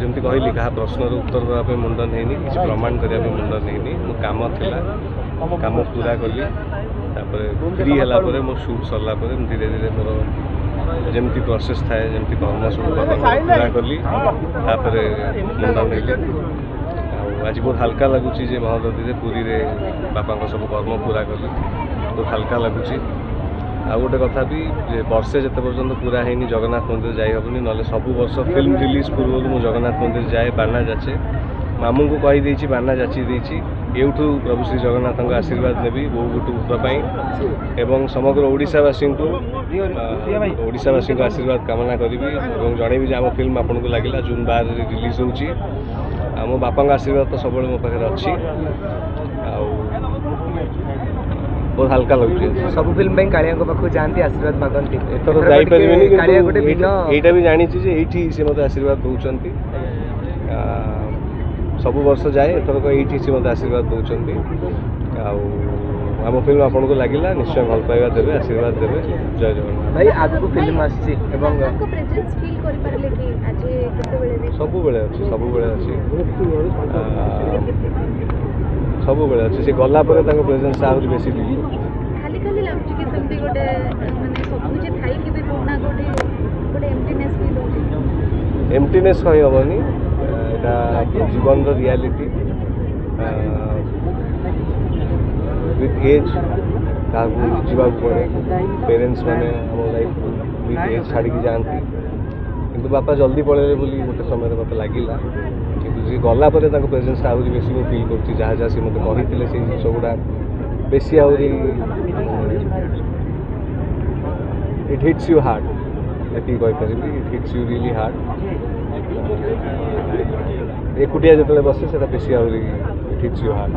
जमी कहली क्या प्रश्नर उत्तर देवाई मुंड नहीं किसी प्रमाण करने मुंड नहीं मो कम था कम पूरा कली फ्री है मो शूट सरला धीरे धीरे मोर जमी प्रोसेस थाए जमी कर्म सब पूरा कली मुंड नहीं आज बहुत हल्का लगुच महादधी पुरी रे बापा सब कर्म पूरा कली बहुत हल्का लगुच आ गोटे कथा भी वर्षे जिते पर्यटन पूरा है जगन्नाथ मंदिर जाइबनी ना सब वर्ष फिल्म रिलीज पूर्व मुझे जगन्नाथ मंदिर जाए बाना जाचे मामू को कहीदे बाना जाची एठू प्रभु श्री जगन्नाथ आशीर्वाद नेबी बो गुटुपाई एवं समग्र ओडिशावासी को आशीर्वाद कामना करी जड़ेबी जे आम फिल्म आपन को लगे जून 12 रिलीज होची मो बापा आशीर्वाद तो सब मो पाखे अच्छी बहुत हल्का लगे सब फिल्म कालिया पाखु जाती आशीर्वाद मागती एटा भी जानी ये सी मत आशीर्वाद दौरान सब वर्ष जाए एथरक ये सी मत आशीर्वाद दौरान आम फिल्म आपन को लगे निश्चय भल पाइबा देवे आशीर्वाद देवे जय जगन्नाथ भाई आगु फिल्म आसी सब बेले अच्छी सब बेले अच्छी सब बेले अच्छे से गला प्रेजेंस आहरी बेसी खाली खाली लागुची कि सेमती गोटे माने सब कुछ थाई कि भी कोना गोटे एम्प्टीनेस फील होची एम्प्टीनेस कहि हबनी एटा जीवन रो रियलिटी विथ एज का जीवा पड़े पेरेंट्स माने हम लाइफ विथ एज छाड़ी की जानती किंतु बापा जल्दी पड़े बोली गोटे समय मत लगिला जी गला प्रेजेंस आहरी बेसी मुझे फिल कर जहाँ जहाँ सी मत कही से जिन गुड़ा बेसी आहरी इट हिट्स यू हार्ड ये कहीपर it hits you really hard एकुटिया जो बसे बेसी आहरी इट हिट्स यू हार्ड।